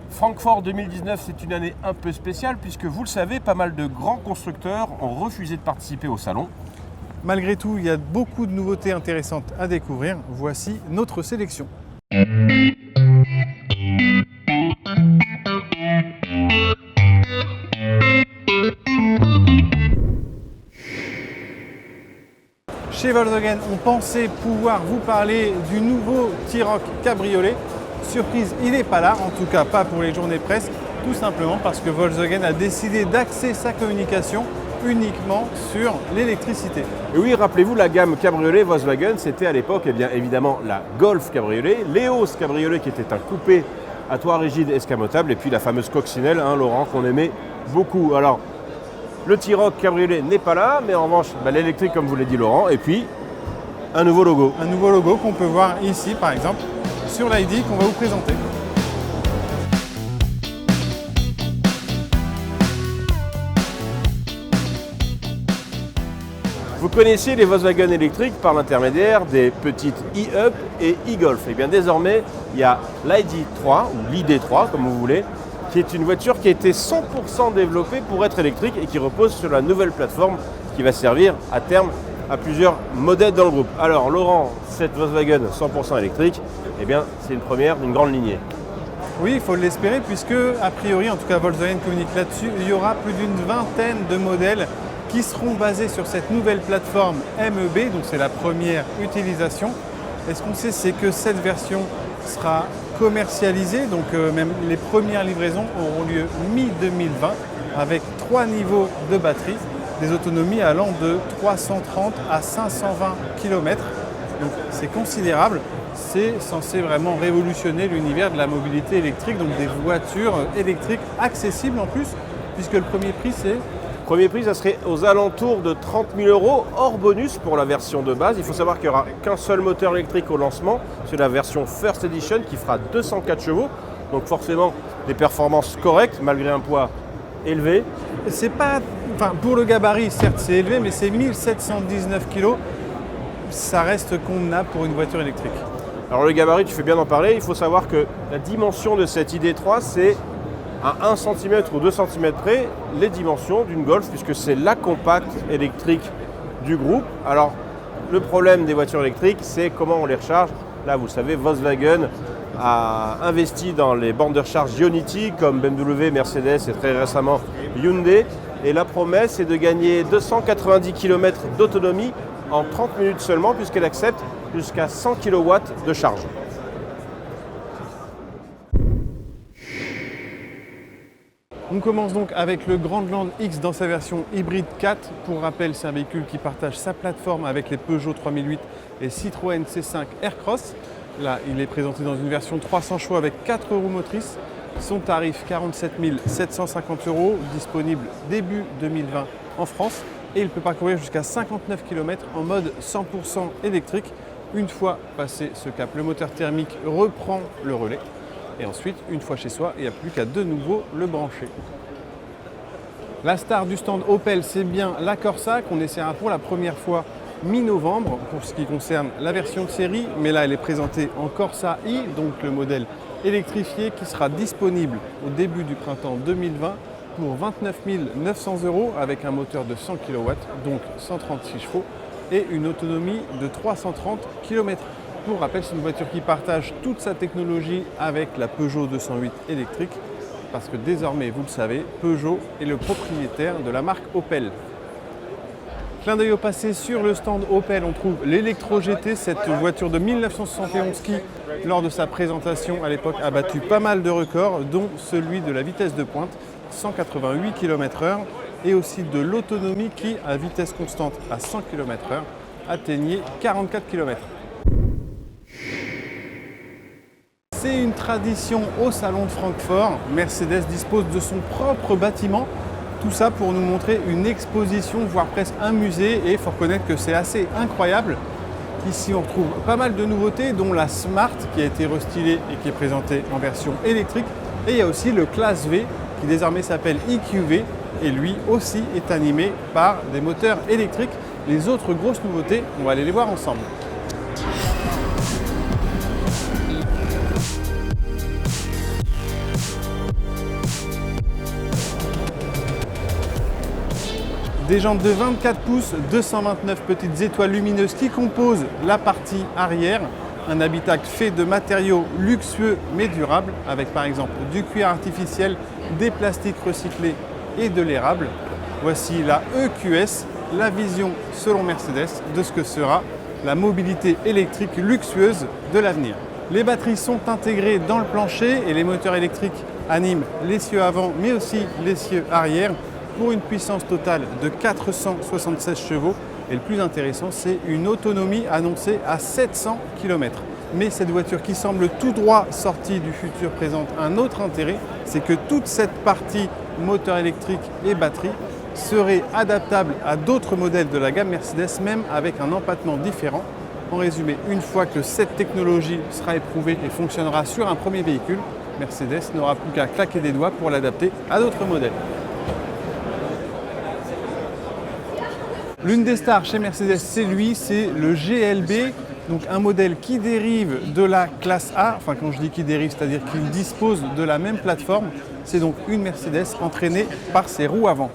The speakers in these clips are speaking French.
Francfort 2019, c'est une année un peu spéciale puisque vous le savez, pas mal de grands constructeurs ont refusé de participer au salon. Malgré tout, il y a beaucoup de nouveautés intéressantes à découvrir. Voici notre sélection. Chez Volkswagen, on pensait pouvoir vous parler du nouveau T-Roc cabriolet. Surprise, il n'est pas là, en tout cas pas pour les journées presse, tout simplement parce que Volkswagen a décidé d'axer sa communication uniquement sur l'électricité. Et oui, rappelez-vous, la gamme cabriolet Volkswagen, c'était à l'époque bien évidemment la Golf cabriolet, l'Eos cabriolet qui était un coupé à toit rigide escamotable, et puis la fameuse coccinelle, Laurent, qu'on aimait beaucoup. Alors, le T-Roc cabriolet n'est pas là, mais en revanche, l'électrique, comme vous l'a dit Laurent, et puis un nouveau logo. Un nouveau logo qu'on peut voir ici, par exemple, sur l'ID qu'on va vous présenter. Vous connaissiez les Volkswagen électriques par l'intermédiaire des petites e-Up et e-Golf. Et bien désormais, il y a l'ID3, ou l'ID3 comme vous voulez, qui est une voiture qui a été 100% développée pour être électrique et qui repose sur la nouvelle plateforme qui va servir à terme à plusieurs modèles dans le groupe. Alors Laurent, cette Volkswagen 100% électrique, eh bien c'est une première d'une grande lignée. Oui, il faut l'espérer puisque, a priori, en tout cas Volkswagen communique là-dessus, il y aura plus d'une vingtaine de modèles qui seront basés sur cette nouvelle plateforme MEB, donc c'est la première utilisation. Et ce qu'on sait, c'est que cette version sera commercialisée, donc même les premières livraisons auront lieu mi-2020 avec 3 niveaux de batterie, des autonomies allant de 330 à 520 km. Donc c'est considérable, c'est censé vraiment révolutionner l'univers de la mobilité électrique, donc des voitures électriques accessibles en plus, puisque le premier prix c'est... Premier prix, ça serait aux alentours de 30 000 € hors bonus pour la version de base. Il faut savoir qu'il n'y aura qu'un seul moteur électrique au lancement. C'est la version First Edition qui fera 204 chevaux. Donc forcément des performances correctes malgré un poids élevé. C'est pas, pour le gabarit, certes c'est élevé, mais c'est 1719 kg. Ça reste convenable pour une voiture électrique. Alors le gabarit, tu fais bien d'en parler. Il faut savoir que la dimension de cette ID3, c'est à 1 cm ou 2 cm près les dimensions d'une Golf, puisque c'est la compacte électrique du groupe. Alors, le problème des voitures électriques, c'est comment on les recharge. Là, vous savez, Volkswagen a investi dans les bornes de recharge Ionity, comme BMW, Mercedes et très récemment Hyundai. Et la promesse est de gagner 290 km d'autonomie en 30 minutes seulement, puisqu'elle accepte jusqu'à 100 kW de charge. On commence donc avec le Grandland X dans sa version hybride 4. Pour rappel, c'est un véhicule qui partage sa plateforme avec les Peugeot 3008 et Citroën C5 Aircross. Là, il est présenté dans une version 300 chevaux avec 4 roues motrices. Son tarif 47 750 €, disponible début 2020 en France. Et il peut parcourir jusqu'à 59 km en mode 100% électrique. Une fois passé ce cap, le moteur thermique reprend le relais. Et ensuite, une fois chez soi, il n'y a plus qu'à de nouveau le brancher. La star du stand Opel, c'est bien la Corsa qu'on essaiera pour la première fois mi-novembre pour ce qui concerne la version de série. Mais là, elle est présentée en Corsa i, donc le modèle électrifié qui sera disponible au début du printemps 2020 pour 29 900 € avec un moteur de 100 kW, donc 136 chevaux et une autonomie de 330 km. Pour rappel, c'est une voiture qui partage toute sa technologie avec la Peugeot 208 électrique, parce que désormais, vous le savez, Peugeot est le propriétaire de la marque Opel. Clin d'œil au passé, sur le stand Opel, on trouve l'Electro GT, cette voiture de 1971 qui, lors de sa présentation à l'époque, a battu pas mal de records, dont celui de la vitesse de pointe, 188 km/h, et aussi de l'autonomie qui, à vitesse constante à 100 km/h, atteignait 44 km. C'est une tradition au salon de Francfort. Mercedes dispose de son propre bâtiment. Tout ça pour nous montrer une exposition, voire presque un musée. Et il faut reconnaître que c'est assez incroyable. Ici, on retrouve pas mal de nouveautés, dont la Smart qui a été restylée et qui est présentée en version électrique. Et il y a aussi le Classe V qui désormais s'appelle EQV. Et lui aussi est animé par des moteurs électriques. Les autres grosses nouveautés, on va aller les voir ensemble. Des jantes de 24 pouces, 229 petites étoiles lumineuses qui composent la partie arrière. Un habitacle fait de matériaux luxueux mais durables, avec par exemple du cuir artificiel, des plastiques recyclés et de l'érable. Voici la EQS, la vision selon Mercedes de ce que sera la mobilité électrique luxueuse de l'avenir. Les batteries sont intégrées dans le plancher et les moteurs électriques animent l'essieu avant mais aussi l'essieu arrière pour une puissance totale de 476 chevaux. Et le plus intéressant, c'est une autonomie annoncée à 700 km. Mais cette voiture qui semble tout droit sortie du futur présente un autre intérêt, c'est que toute cette partie moteur électrique et batterie serait adaptable à d'autres modèles de la gamme Mercedes, même avec un empattement différent. En résumé, une fois que cette technologie sera éprouvée et fonctionnera sur un premier véhicule, Mercedes n'aura plus qu'à claquer des doigts pour l'adapter à d'autres modèles. L'une des stars chez Mercedes, c'est le GLB, donc un modèle qui dérive de la classe A. Enfin, quand je dis qui dérive, c'est-à-dire qu'il dispose de la même plateforme. C'est donc une Mercedes entraînée par ses roues avant.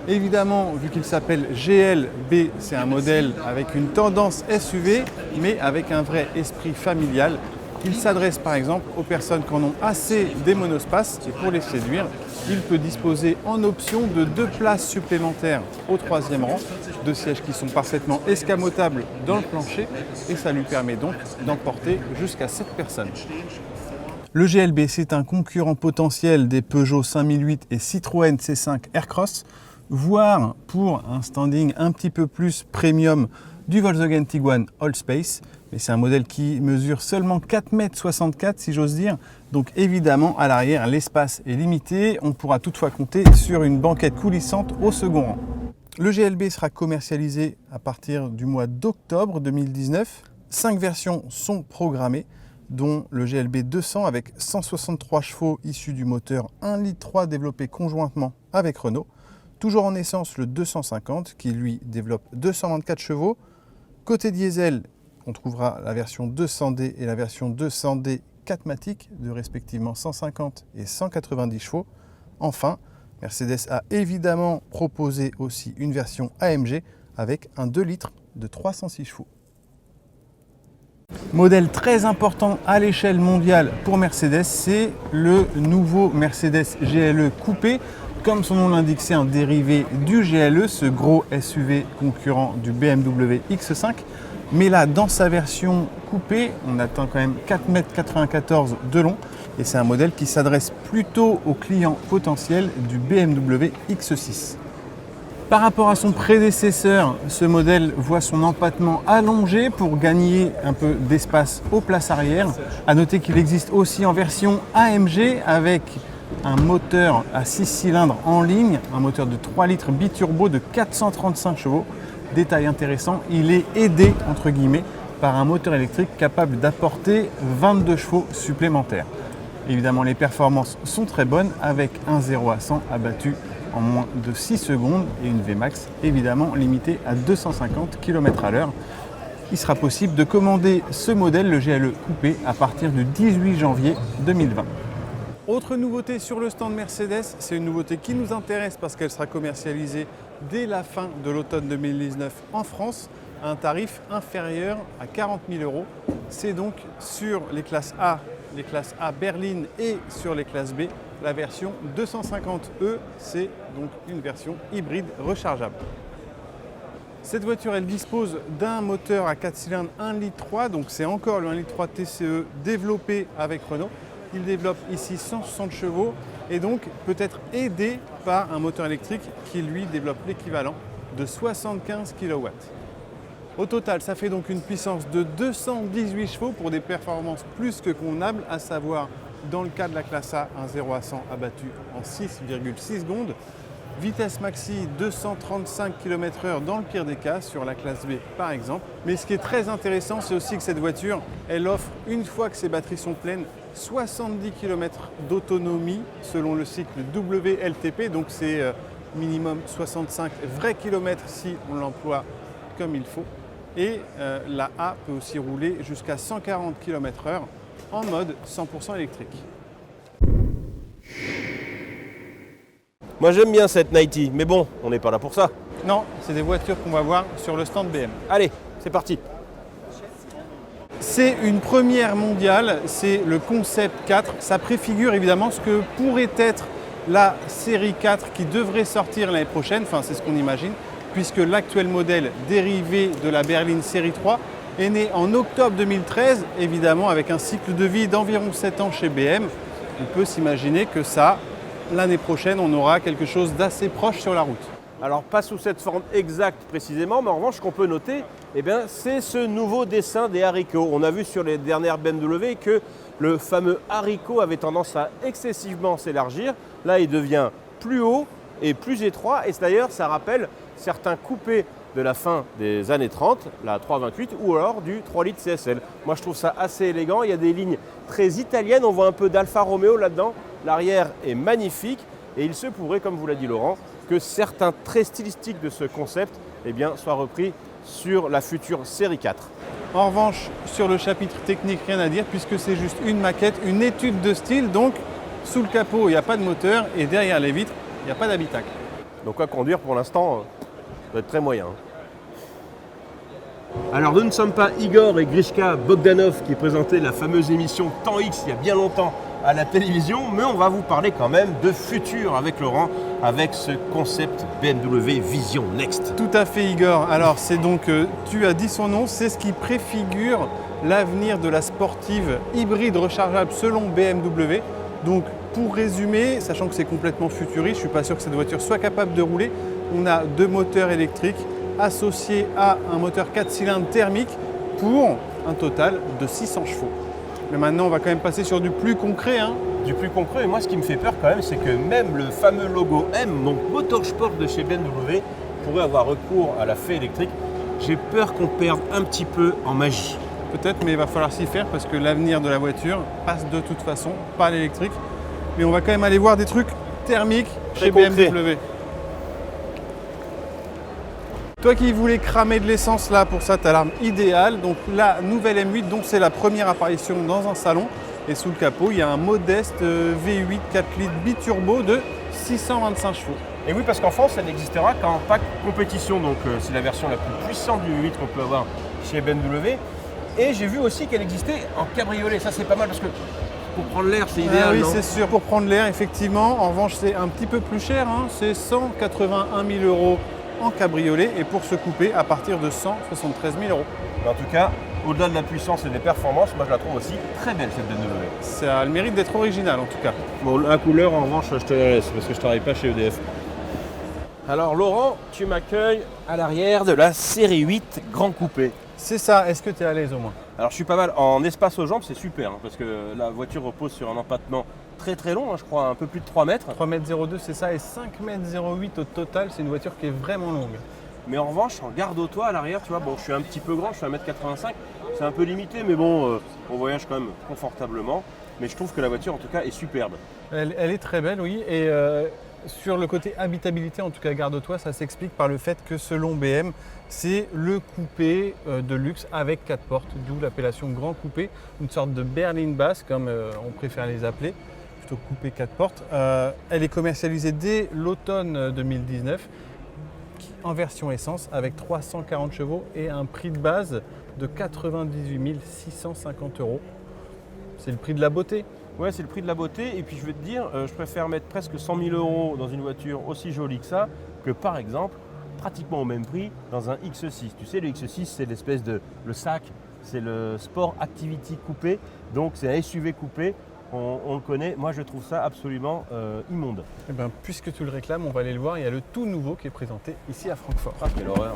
Évidemment, vu qu'il s'appelle GLB, c'est un modèle avec une tendance SUV, mais avec un vrai esprit familial. Il s'adresse par exemple aux personnes qui en ont assez des monospaces et pour les séduire, il peut disposer en option de 2 places supplémentaires au 3e rang, 2 sièges qui sont parfaitement escamotables dans le plancher et ça lui permet donc d'emporter jusqu'à 7 personnes. Le GLB, c'est un concurrent potentiel des Peugeot 5008 et Citroën C5 Aircross, voire pour un standing un petit peu plus premium du Volkswagen Tiguan Allspace. Mais c'est un modèle qui mesure seulement 4,64 m si j'ose dire. Donc évidemment, à l'arrière, l'espace est limité. On pourra toutefois compter sur une banquette coulissante au second rang. Le GLB sera commercialisé à partir du mois d'octobre 2019. 5 versions sont programmées, dont le GLB 200 avec 163 chevaux issus du moteur 1,3 litre développé conjointement avec Renault. Toujours en essence, le 250 qui lui développe 224 chevaux. Côté diesel, on trouvera la version 200D et la version 200D 4MATIC de respectivement 150 et 190 chevaux. Enfin, Mercedes a évidemment proposé aussi une version AMG avec un 2 litres de 306 chevaux. Modèle très important à l'échelle mondiale pour Mercedes, c'est le nouveau Mercedes GLE Coupé. Comme son nom l'indique, c'est un dérivé du GLE, ce gros SUV concurrent du BMW X5. Mais là, dans sa version coupée, on atteint quand même 4,94 m de long. Et c'est un modèle qui s'adresse plutôt aux clients potentiels du BMW X6. Par rapport à son prédécesseur, ce modèle voit son empattement allongé pour gagner un peu d'espace aux places arrière. A noter qu'il existe aussi en version AMG avec un moteur à 6 cylindres en ligne, un moteur de 3 litres biturbo de 435 chevaux. Détail intéressant, il est aidé entre guillemets par un moteur électrique capable d'apporter 22 chevaux supplémentaires. Évidemment, les performances sont très bonnes avec un 0 à 100 abattu en moins de 6 secondes et une Vmax évidemment limitée à 250 km/h. Il sera possible de commander ce modèle, le GLE Coupé, à partir du 18 janvier 2020. Autre nouveauté sur le stand Mercedes, c'est une nouveauté qui nous intéresse parce qu'elle sera commercialisée dès la fin de l'automne 2019 en France à un tarif inférieur à 40 000 €. C'est donc sur les classes A berline et sur les classes B, la version 250e, c'est donc une version hybride rechargeable. Cette voiture, elle dispose d'un moteur à 4 cylindres 1,3 litre, donc c'est encore le 1,3 litre TCE développé avec Renault. Il développe ici 160 chevaux et donc peut être aidé par un moteur électrique qui lui développe l'équivalent de 75 kW. Au total, ça fait donc une puissance de 218 chevaux pour des performances plus que convenables, à savoir dans le cas de la classe A, un 0 à 100 abattu en 6,6 secondes. Vitesse maxi 235 km/h dans le pire des cas sur la classe B par exemple. Mais ce qui est très intéressant, c'est aussi que cette voiture, elle offre, une fois que ses batteries sont pleines, 70 km d'autonomie selon le cycle WLTP. Donc c'est minimum 65 vrais kilomètres si on l'emploie comme il faut. Et la A peut aussi rouler jusqu'à 140 km/h en mode 100% électrique. Moi j'aime bien cette 90, mais bon, on n'est pas là pour ça. Non, c'est des voitures qu'on va voir sur le stand BM. Allez, c'est parti. C'est une première mondiale, c'est le Concept 4. Ça préfigure évidemment ce que pourrait être la série 4 qui devrait sortir l'année prochaine, enfin c'est ce qu'on imagine, puisque l'actuel modèle dérivé de la berline série 3 est né en octobre 2013, évidemment avec un cycle de vie d'environ 7 ans chez BM. On peut s'imaginer que ça, l'année prochaine, on aura quelque chose d'assez proche sur la route. Alors pas sous cette forme exacte précisément, mais en revanche ce qu'on peut noter, c'est ce nouveau dessin des haricots. On a vu sur les dernières BMW que le fameux haricot avait tendance à excessivement s'élargir. Là il devient plus haut et plus étroit, et d'ailleurs ça rappelle certains coupés de la fin des années 30, la 328 ou alors du 3 litres CSL. Moi je trouve ça assez élégant, il y a des lignes très italiennes, on voit un peu d'Alfa Romeo là-dedans, l'arrière est magnifique et il se pourrait, comme vous l'a dit Laurent, que certains traits stylistiques de ce concept soient repris sur la future série 4. En revanche, sur le chapitre technique, rien à dire puisque c'est juste une maquette, une étude de style, donc sous le capot il n'y a pas de moteur et derrière les vitres il n'y a pas d'habitacle. Donc à conduire pour l'instant, ça doit être très moyen. Alors nous ne sommes pas Igor et Grishka Bogdanov qui présentaient la fameuse émission Temps X il y a bien longtemps à la télévision, mais on va vous parler quand même de futur avec Laurent, avec ce concept BMW Vision Next. Tout à fait Igor, alors c'est donc, tu as dit son nom, c'est ce qui préfigure l'avenir de la sportive hybride rechargeable selon BMW. Donc pour résumer, sachant que c'est complètement futuriste, je ne suis pas sûr que cette voiture soit capable de rouler, on a 2 moteurs électriques associés à un moteur 4 cylindres thermique pour un total de 600 chevaux. Mais maintenant, on va quand même passer sur du plus concret. Du plus concret, et moi ce qui me fait peur quand même, c'est que même le fameux logo M, donc Motorsport de chez BMW, pourrait avoir recours à la fée électrique. J'ai peur qu'on perde un petit peu en magie. Peut-être, mais il va falloir s'y faire parce que l'avenir de la voiture passe de toute façon par l'électrique. Mais on va quand même aller voir des trucs thermiques chez BMW. Toi qui voulais cramer de l'essence là, pour ça, tu as l'arme idéale. Donc la nouvelle M8, donc c'est la première apparition dans un salon. Et sous le capot, il y a un modeste V8 4 litres biturbo de 625 chevaux. Et oui, parce qu'en France, elle n'existera qu'en pack compétition. Donc c'est la version la plus puissante du V8 qu'on peut avoir chez BMW. Et j'ai vu aussi qu'elle existait en cabriolet. Ça, c'est pas mal parce que pour prendre l'air, c'est idéal. Oui, c'est sûr. Pour prendre l'air, effectivement. En revanche, c'est un petit peu plus cher. C'est 181 000 € en cabriolet et pour se couper à partir de 173 000 €. En tout cas, au-delà de la puissance et des performances, moi je la trouve aussi très belle cette BMW. Ça a le mérite d'être original en tout cas. Bon, la couleur en revanche, je te la laisse parce que je ne travaille pas chez EDF. Alors Laurent, tu m'accueilles à l'arrière de la série 8 Grand Coupé. C'est ça, est-ce que tu es à l'aise au moins? Alors je suis pas mal. En espace aux jambes, c'est super parce que la voiture repose sur un empattement très long, je crois un peu plus de 3 mètres. 3,02 m c'est ça, et 5,08 m au total, c'est une voiture qui est vraiment longue. Mais en revanche, en garde au toit à l'arrière, tu vois, bon, je suis un petit peu grand, je suis 1,85 m, c'est un peu limité, mais bon, on voyage quand même confortablement. Mais je trouve que la voiture, en tout cas, est superbe. Elle est très belle, oui, et sur le côté habitabilité, en tout cas garde au toit, ça s'explique par le fait que selon BM, c'est le coupé de luxe avec 4 portes, d'où l'appellation grand coupé, une sorte de berline basse, comme on préfère les appeler. Coupé 4 portes. Elle est commercialisée dès l'automne 2019 en version essence avec 340 chevaux et un prix de base de 98 650 €. C'est le prix de la beauté. Ouais, c'est le prix de la beauté. Et puis je vais te dire, je préfère mettre presque 100 000 € dans une voiture aussi jolie que ça que par exemple, pratiquement au même prix, dans un X6. Tu sais, le X6, c'est l'espèce de le sac, c'est le Sport Activity coupé, donc c'est un SUV coupé. On le connaît, moi je trouve ça absolument immonde. Et bien, puisque tu le réclames, on va aller le voir, il y a le tout nouveau qui est présenté ici à Francfort. Ah, quelle horreur!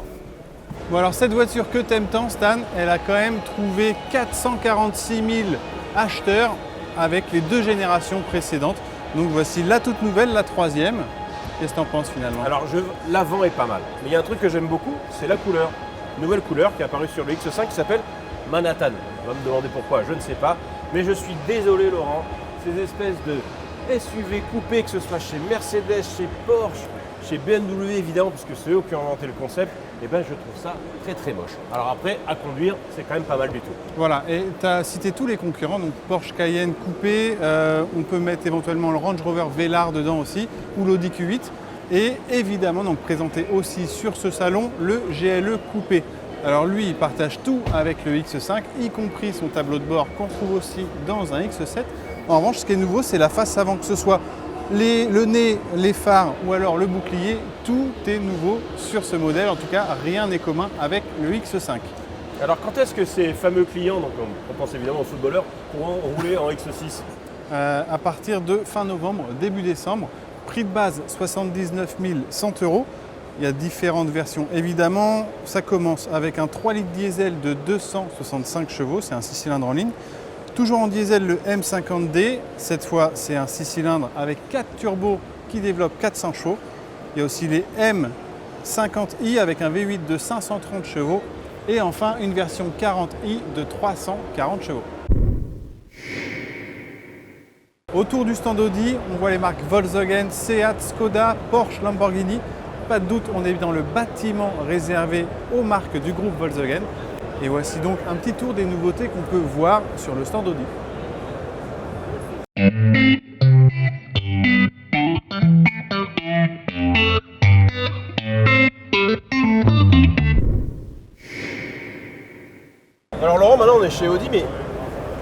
Bon alors cette voiture que t'aimes tant Stan, elle a quand même trouvé 446 000 acheteurs avec les 2 générations précédentes. Donc voici la toute nouvelle, la 3e. Qu'est-ce que t'en penses finalement? Alors l'avant est pas mal, mais il y a un truc que j'aime beaucoup, c'est la couleur. Une nouvelle couleur qui est apparue sur le X5 qui s'appelle Manhattan. On va me demander pourquoi, je ne sais pas. Mais je suis désolé Laurent, ces espèces de SUV coupés, que ce soit chez Mercedes, chez Porsche, chez BMW évidemment, puisque c'est eux qui ont inventé le concept, eh ben, je trouve ça très très moche. Alors après, à conduire, c'est quand même pas mal du tout. Voilà, et tu as cité tous les concurrents, donc Porsche Cayenne coupé, on peut mettre éventuellement le Range Rover Velar dedans aussi, ou l'Audi Q8. Et évidemment, donc présenté aussi sur ce salon, le GLE coupé. Alors lui, il partage tout avec le X5, y compris son tableau de bord qu'on trouve aussi dans un X7. En revanche, ce qui est nouveau, c'est la face avant, que ce soit le nez, les phares ou alors le bouclier, tout est nouveau sur ce modèle. En tout cas, rien n'est commun avec le X5. Alors quand est-ce que ces fameux clients, donc on pense évidemment aux footballeurs, pourront rouler en X6 ? À partir de fin novembre, début décembre. Prix de base 79 100 €. Il y a différentes versions évidemment. Ça commence avec un 3 litres diesel de 265 chevaux, c'est un 6 cylindres en ligne. Toujours en diesel, le M50D. Cette fois, c'est un 6 cylindres avec 4 turbos qui développent 400 chevaux. Il y a aussi les M50i avec un V8 de 530 chevaux. Et enfin, une version 40i de 340 chevaux. Autour du stand Audi, on voit les marques Volkswagen, Seat, Skoda, Porsche, Lamborghini. Pas de doute, on est dans le bâtiment réservé aux marques du groupe Volkswagen. Et voici donc un petit tour des nouveautés qu'on peut voir sur le stand Audi. Alors Laurent, maintenant on est chez Audi, mais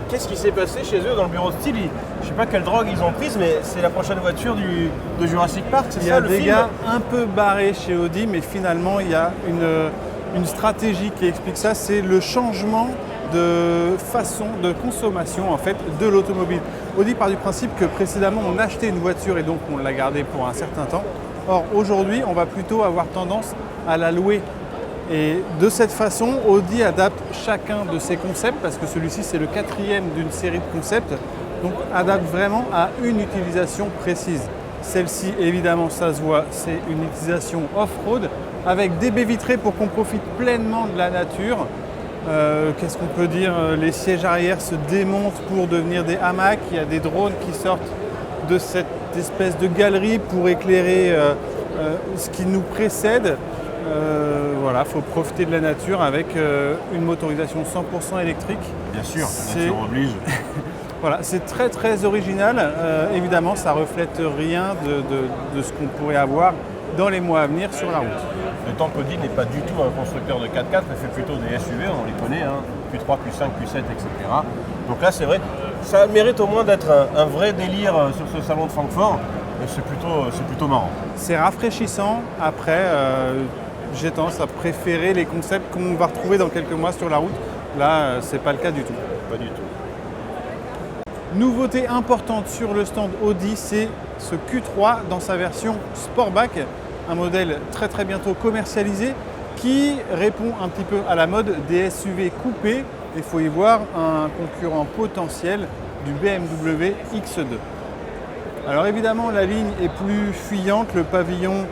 qu'est-ce qui s'est passé chez eux dans le bureau de style? Je sais pas quelle drogue ils ont prise, mais c'est la prochaine voiture de Jurassic Park, c'est ça le film? Il y a des gars un peu barrés chez Audi, mais finalement il y a une stratégie qui explique ça, c'est le changement de façon de consommation en fait de l'automobile. Audi part du principe que précédemment on achetait une voiture et donc on la gardait pour un certain temps. Or aujourd'hui on va plutôt avoir tendance à la louer. Et de cette façon, Audi adapte chacun de ses concepts, parce que celui-ci c'est le 4e d'une série de concepts, donc adapte vraiment à une utilisation précise. Celle-ci, évidemment, ça se voit, c'est une utilisation off-road, avec des baies vitrées pour qu'on profite pleinement de la nature. Qu'est-ce qu'on peut dire? Les sièges arrière se démontent pour devenir des hamacs, il y a des drones qui sortent de cette espèce de galerie pour éclairer ce qui nous précède. Voilà, il faut profiter de la nature avec une motorisation 100% électrique. Bien sûr oblige. Voilà, c'est très très original. Évidemment, ça ne reflète rien de ce qu'on pourrait avoir dans les mois à venir sur la route. D'autant qu'Audi n'est pas du tout un constructeur de 4x4, mais fait plutôt des SUV, on les connaît, hein, Q3, Q5, Q7, etc. Donc là, c'est vrai, ça mérite au moins d'être un vrai délire sur ce salon de Francfort, et c'est plutôt marrant. C'est rafraîchissant. Après, j'ai tendance à préférer les concepts qu'on va retrouver dans quelques mois sur la route. Là, c'est pas le cas du tout. Pas du tout. Nouveauté importante sur le stand Audi, c'est ce Q3 dans sa version Sportback, un modèle très très bientôt commercialisé qui répond un petit peu à la mode des SUV coupés. Il faut y voir un concurrent potentiel du BMW X2. Alors évidemment, la ligne est plus fuyante, le pavillon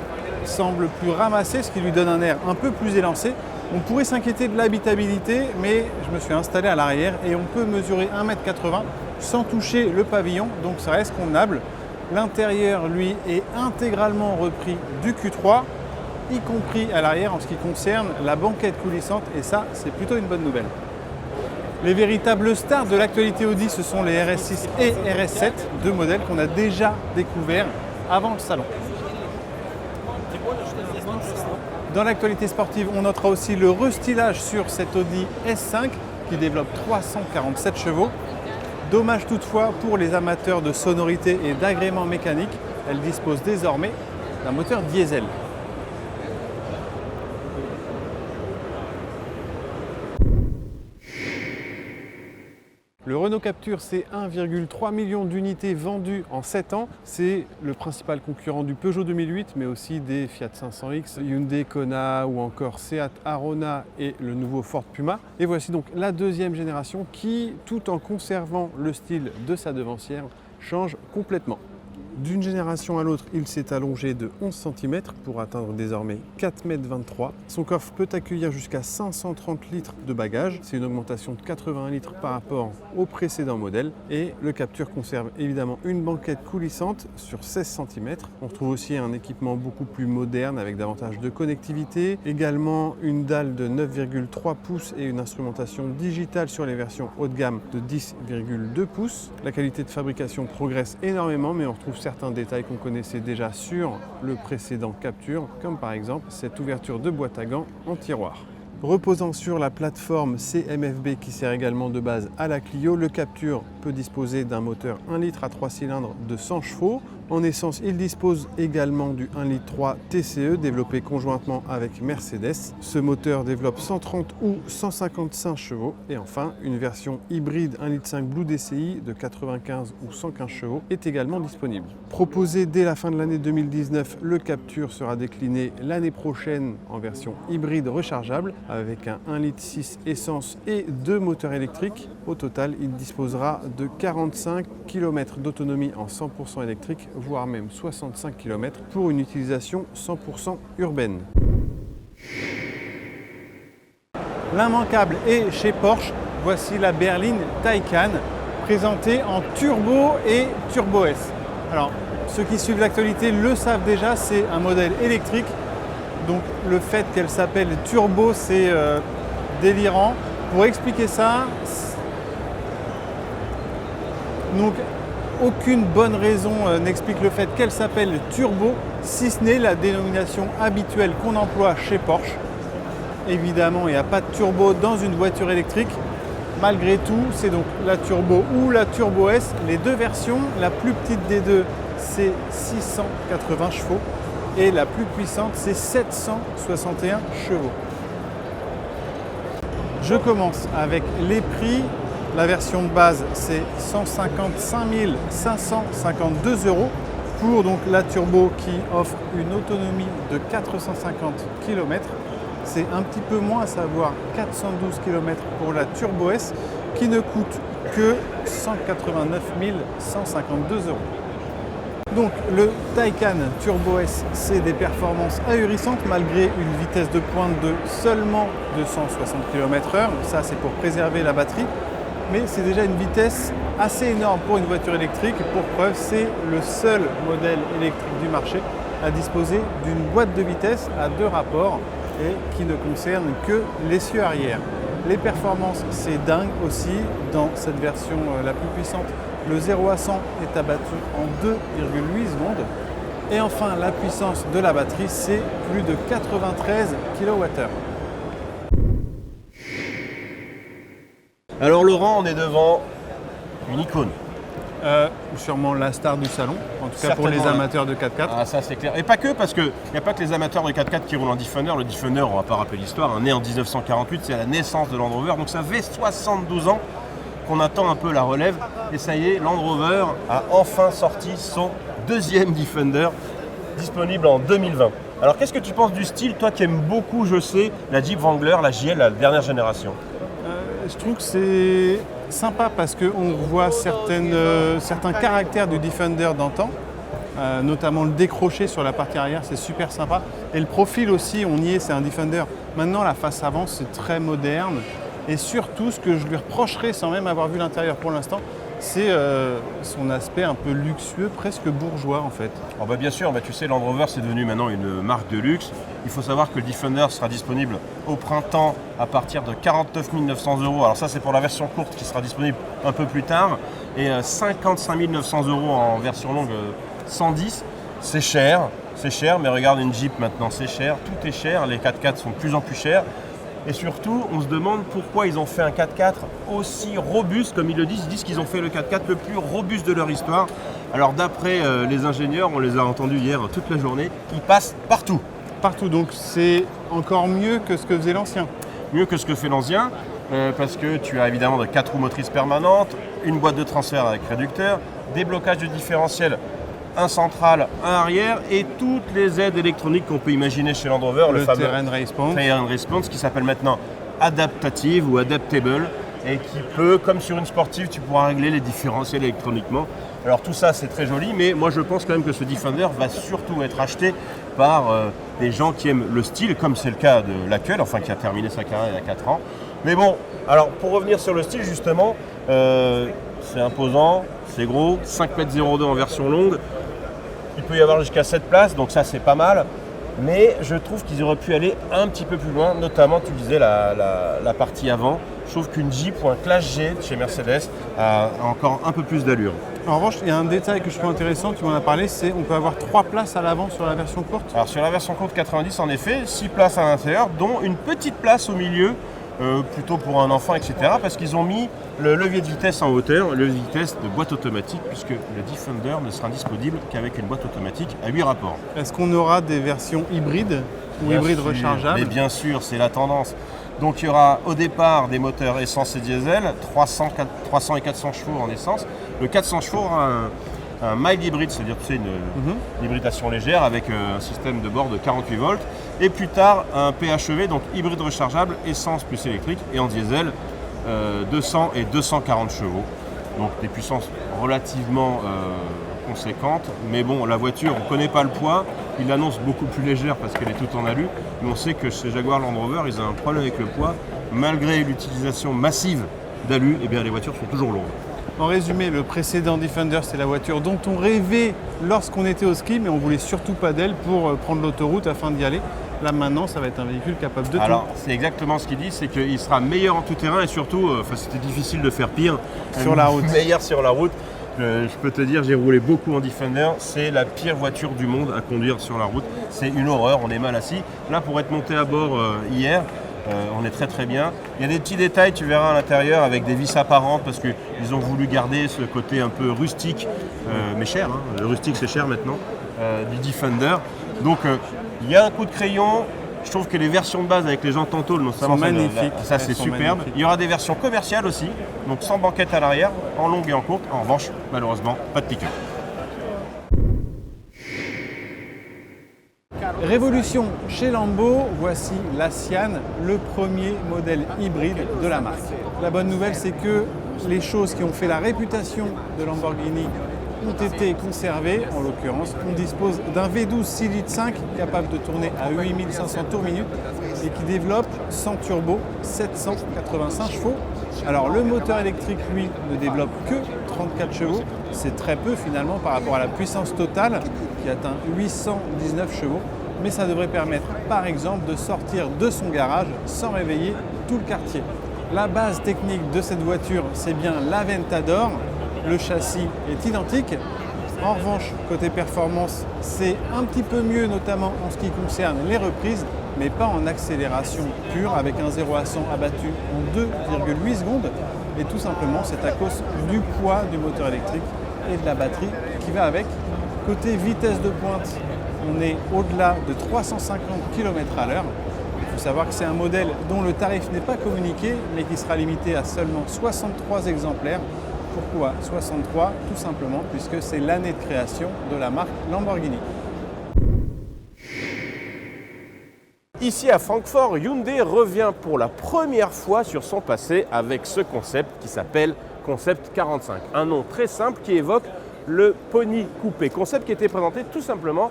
semble plus ramassé, ce qui lui donne un air un peu plus élancé. On pourrait s'inquiéter de l'habitabilité, mais je me suis installé à l'arrière et on peut mesurer 1,80 m sans toucher le pavillon, donc ça reste convenable. L'intérieur, lui, est intégralement repris du Q3, y compris à l'arrière en ce qui concerne la banquette coulissante, et ça, c'est plutôt une bonne nouvelle. Les véritables stars de l'actualité Audi, ce sont les RS6 et RS7, deux modèles qu'on a déjà découverts avant le salon. Dans l'actualité sportive, on notera aussi le restylage sur cette Audi S5 qui développe 347 chevaux. Dommage toutefois pour les amateurs de sonorité et d'agrément mécanique, elle dispose désormais d'un moteur diesel. Le Renault Captur, c'est 1,3 million d'unités vendues en 7 ans. C'est le principal concurrent du Peugeot 2008, mais aussi des Fiat 500X, Hyundai Kona ou encore Seat Arona et le nouveau Ford Puma. Et voici donc la deuxième génération qui, tout en conservant le style de sa devancière, change complètement. D'une génération à l'autre, il s'est allongé de 11 cm pour atteindre désormais 4,23 m. Son coffre peut accueillir jusqu'à 530 litres de bagages. C'est une augmentation de 81 litres par rapport au précédent modèle. Et le Captur conserve évidemment une banquette coulissante sur 16 cm. On retrouve aussi un équipement beaucoup plus moderne avec davantage de connectivité. Également une dalle de 9,3 pouces et une instrumentation digitale sur les versions haut de gamme de 10,2 pouces. La qualité de fabrication progresse énormément, mais on retrouve certains détails qu'on connaissait déjà sur le précédent Captur, comme par exemple cette ouverture de boîte à gants en tiroir. Reposant sur la plateforme CMFB qui sert également de base à la Clio, le Captur peut disposer d'un moteur 1 litre à 3 cylindres de 100 chevaux. En essence, il dispose également du 1,3 litre TCE développé conjointement avec Mercedes. Ce moteur développe 130 ou 155 chevaux. Et enfin, une version hybride 1,5 litre Blue DCI de 95 ou 115 chevaux est également disponible. Proposé dès la fin de l'année 2019, le Captur sera décliné l'année prochaine en version hybride rechargeable avec un 1,6 litre essence et 2 moteurs électriques. Au total, il disposera de 45 km d'autonomie en 100% électrique, voire même 65 km pour une utilisation 100% urbaine. L'immanquable est chez Porsche. Voici la berline Taycan présentée en turbo et turbo S. Alors, ceux qui suivent l'actualité le savent déjà, c'est un modèle électrique. Donc le fait qu'elle s'appelle turbo, c'est délirant. Pour expliquer ça, donc aucune bonne raison n'explique le fait qu'elle s'appelle turbo, si ce n'est la dénomination habituelle qu'on emploie chez Porsche. Évidemment, il n'y a pas de turbo dans une voiture électrique. Malgré tout, c'est donc la turbo ou la turbo S. Les deux versions, la plus petite des deux, c'est 680 chevaux et la plus puissante, c'est 761 chevaux. Je commence avec les prix. La version de base, c'est 155 552 € pour donc la turbo qui offre une autonomie de 450 km. C'est un petit peu moins, à savoir 412 km pour la turbo S qui ne coûte que 189 152 €. Donc le Taycan Turbo S, c'est des performances ahurissantes malgré une vitesse de pointe de seulement 260 km/h. Ça, c'est pour préserver la batterie. Mais c'est déjà une vitesse assez énorme pour une voiture électrique. Pour preuve, c'est le seul modèle électrique du marché à disposer d'une boîte de vitesse à 2 rapports et qui ne concerne que l'essieu arrière. Les performances, c'est dingue aussi dans cette version la plus puissante. Le 0 à 100 est abattu en 2,8 secondes. Et enfin, la puissance de la batterie, c'est plus de 93 kWh. Alors Laurent, on est devant une icône. Sûrement la star du salon, en tout cas pour les amateurs de 4x4. Ah, ça c'est clair. Et pas que, parce qu'il n'y a pas que les amateurs de 4x4 qui roulent en Defender. Le Defender, on ne va pas rappeler l'histoire, né en 1948, c'est la naissance de Land Rover. Donc ça fait 72 ans qu'on attend un peu la relève. Et ça y est, Land Rover a enfin sorti son deuxième Defender, disponible en 2020. Alors qu'est-ce que tu penses du style, toi qui aimes beaucoup, je sais, la Jeep Wrangler, la JL, la dernière génération? Je trouve que c'est sympa parce qu'on voit certains caractères du Defender d'antan, notamment le décroché sur la partie arrière, c'est super sympa. Et le profil aussi, on y est, c'est un Defender. Maintenant, la face avant, c'est très moderne. Et surtout, ce que je lui reprocherais, sans même avoir vu l'intérieur pour l'instant, c'est son aspect un peu luxueux, presque bourgeois en fait. Oh bah bien sûr, tu sais, Land Rover c'est devenu maintenant une marque de luxe. Il faut savoir que le Defender sera disponible au printemps à partir de 49 900 €. Alors ça c'est pour la version courte qui sera disponible un peu plus tard. Et 55 900 € en version longue 110. C'est cher, mais regarde une Jeep maintenant, c'est cher, tout est cher, les 4x4 sont de plus en plus chers. Et surtout, on se demande pourquoi ils ont fait un 4x4 aussi robuste, comme ils le disent. Ils disent qu'ils ont fait le 4x4 le plus robuste de leur histoire. Alors d'après les ingénieurs, on les a entendus hier toute la journée, ils passent partout. Partout, donc c'est encore mieux que ce que faisait l'ancien. Mieux que ce que fait l'ancien, parce que tu as évidemment 4 roues motrices permanentes, une boîte de transfert avec réducteur, déblocage de différentiel, un central, un arrière et toutes les aides électroniques qu'on peut imaginer chez Land Rover. Le fameux Terrain Response qui s'appelle maintenant Adaptative ou Adaptable et qui peut, comme sur une sportive, tu pourras régler les différentiels électroniquement. Alors tout ça c'est très joli, mais moi je pense quand même que ce Defender va surtout être acheté par des gens qui aiment le style, comme c'est le cas de l'actuel, enfin qui a terminé sa carrière il y a 4 ans. Mais bon, alors pour revenir sur le style justement, c'est imposant, c'est gros, 5,02 m en version longue, il peut y avoir jusqu'à 7 places, donc ça c'est pas mal. Mais je trouve qu'ils auraient pu aller un petit peu plus loin, notamment tu disais la partie avant. Je trouve qu'une Jeep ou un Classe G chez Mercedes a encore un peu plus d'allure. En revanche, il y a un détail que je trouve intéressant, tu m'en as parlé, c'est qu'on peut avoir 3 places à l'avant sur la version courte. Alors sur la version courte 90 en effet, 6 places à l'intérieur, dont une petite place au milieu, plutôt pour un enfant, etc. Parce qu'ils ont mis le levier de vitesse en hauteur, le levier de vitesse de boîte automatique, puisque le Defender ne sera disponible qu'avec une boîte automatique à 8 rapports. Est-ce qu'on aura des versions hybrides ou hybrides rechargeables? Mais bien sûr, c'est la tendance. Donc il y aura au départ des moteurs essence et diesel, 300 et 400 chevaux en essence. Le 400 chevaux aura un mild hybride, c'est-à-dire une hybridation légère avec un système de bord de 48 volts. Et plus tard, un PHEV, donc hybride rechargeable, essence plus électrique, et en diesel, 200 et 240 chevaux. Donc des puissances relativement conséquentes. Mais bon, la voiture, on ne connaît pas le poids. Il l'annonce beaucoup plus légère parce qu'elle est toute en alu. Mais on sait que chez Jaguar Land Rover, ils ont un problème avec le poids. Malgré l'utilisation massive d'alu, eh bien, les voitures sont toujours lourdes. En résumé, le précédent Defender, c'est la voiture dont on rêvait lorsqu'on était au ski, mais on voulait surtout pas d'elle pour prendre l'autoroute afin d'y aller. Là maintenant, ça va être un véhicule capable de tout. Alors, c'est exactement ce qu'il dit, c'est qu'il sera meilleur en tout terrain et surtout, c'était difficile de faire pire. Sur la route. Meilleur sur la route. Je peux te dire, j'ai roulé beaucoup en Defender, c'est la pire voiture du monde à conduire sur la route. C'est une horreur, on est mal assis. Là, pour être monté à bord hier, on est très très bien. Il y a des petits détails, tu verras à l'intérieur, avec des vis apparentes parce qu'ils ont voulu garder ce côté un peu rustique, mais cher. Hein. Le rustique c'est cher maintenant, du Defender. Donc il y a un coup de crayon. Je trouve que les versions de base avec les jantes en tôle, notamment ça c'est superbe. Il y aura des versions commerciales aussi, donc sans banquette à l'arrière, en longue et en courte. En revanche, malheureusement, pas de pick-up. Révolution chez Lambo, voici la Sian, le premier modèle hybride de la marque. La bonne nouvelle, c'est que les choses qui ont fait la réputation de Lamborghini ont été conservées. En l'occurrence, on dispose d'un V12 6 litres 5 capable de tourner à 8500 tours minute et qui développe sans turbo 785 chevaux. Alors le moteur électrique, lui, ne développe que 34 chevaux. C'est très peu finalement par rapport à la puissance totale qui atteint 819 chevaux. Mais ça devrait permettre par exemple de sortir de son garage sans réveiller tout le quartier. La base technique de cette voiture, c'est bien l'Aventador. Le châssis est identique. En revanche, côté performance, c'est un petit peu mieux, notamment en ce qui concerne les reprises, mais pas en accélération pure, avec un 0 à 100 abattu en 2,8 secondes. Et tout simplement, c'est à cause du poids du moteur électrique et de la batterie qui va avec. Côté vitesse de pointe, on est au-delà de 350 km/h. Il faut savoir que c'est un modèle dont le tarif n'est pas communiqué, mais qui sera limité à seulement 63 exemplaires. Pourquoi 63? Tout simplement puisque c'est l'année de création de la marque Lamborghini. Ici à Francfort, Hyundai revient pour la première fois sur son passé avec ce concept qui s'appelle Concept 45. Un nom très simple qui évoque le Pony Coupé. Concept qui était présenté tout simplement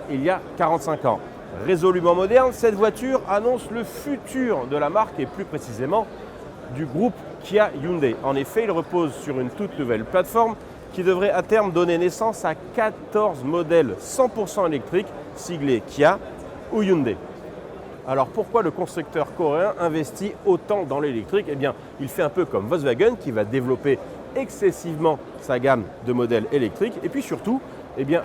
il y a 45 ans. Résolument moderne, cette voiture annonce le futur de la marque et plus précisément du groupe Kia Hyundai. En effet, il repose sur une toute nouvelle plateforme qui devrait à terme donner naissance à 14 modèles 100% électriques siglés Kia ou Hyundai. Alors pourquoi le constructeur coréen investit autant dans l'électrique? Eh bien, il fait un peu comme Volkswagen qui va développer excessivement sa gamme de modèles électriques. Et puis surtout,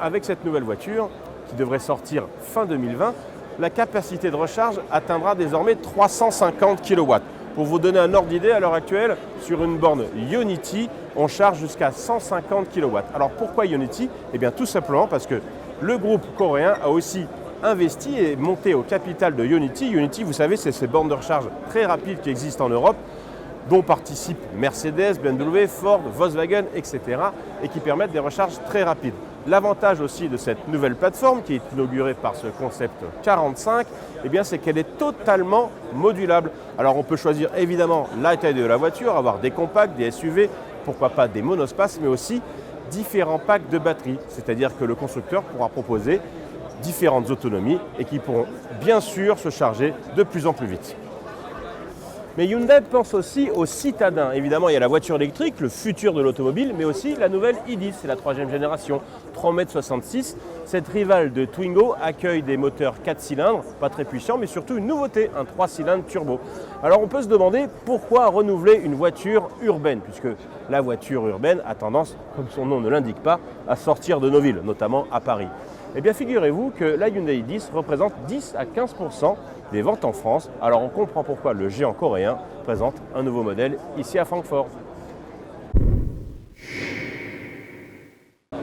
avec cette nouvelle voiture qui devrait sortir fin 2020, la capacité de recharge atteindra désormais 350 kW. Pour vous donner un ordre d'idée, à l'heure actuelle, sur une borne Ionity, on charge jusqu'à 150 kW. Alors pourquoi Ionity? Eh bien tout simplement parce que le groupe coréen a aussi investi et monté au capital de Ionity. Ionity, vous savez, c'est ces bornes de recharge très rapides qui existent en Europe, dont participent Mercedes, BMW, Ford, Volkswagen, etc. et qui permettent des recharges très rapides. L'avantage aussi de cette nouvelle plateforme qui est inaugurée par ce concept 45, c'est qu'elle est totalement modulable. Alors on peut choisir évidemment la taille de la voiture, avoir des compacts, des SUV, pourquoi pas des monospaces, mais aussi différents packs de batteries, c'est-à-dire que le constructeur pourra proposer différentes autonomies et qui pourront bien sûr se charger de plus en plus vite. Mais Hyundai pense aussi aux citadins. Évidemment, il y a la voiture électrique, le futur de l'automobile, mais aussi la nouvelle i10, c'est la 3e génération, 3,66 m. Cette rivale de Twingo accueille des moteurs 4 cylindres, pas très puissants, mais surtout une nouveauté, un 3 cylindres turbo. Alors on peut se demander pourquoi renouveler une voiture urbaine, puisque la voiture urbaine a tendance, comme son nom ne l'indique pas, à sortir de nos villes, notamment à Paris. Eh bien figurez-vous que la Hyundai i10 représente 10 à 15% des ventes en France. Alors on comprend pourquoi le géant coréen présente un nouveau modèle ici à Francfort.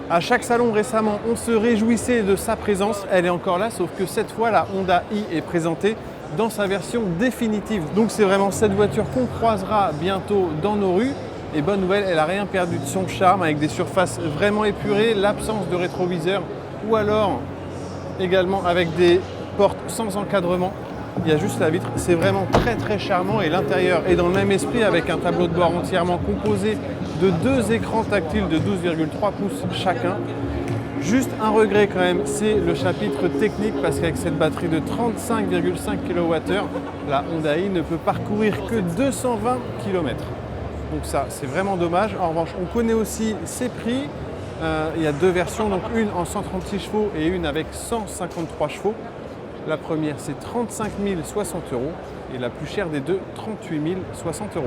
À chaque salon récemment, on se réjouissait de sa présence. Elle est encore là, sauf que cette fois, la Honda i est présentée dans sa version définitive. Donc c'est vraiment cette voiture qu'on croisera bientôt dans nos rues. Et bonne nouvelle, elle n'a rien perdu de son charme avec des surfaces vraiment épurées, l'absence de rétroviseur ou alors également avec des portes sans encadrement. Il y a juste la vitre, c'est vraiment très charmant et l'intérieur est dans le même esprit avec un tableau de bord entièrement composé de 2 écrans tactiles de 12,3 pouces chacun. Juste un regret quand même, c'est le chapitre technique parce qu'avec cette batterie de 35,5 kWh, la Honda i ne peut parcourir que 220 km. Donc ça, c'est vraiment dommage. En revanche, on connaît aussi ses prix. Il y a 2 versions, donc une en 136 chevaux et une avec 153 chevaux. La première, c'est 35 060 € et la plus chère des deux, 38 060 €.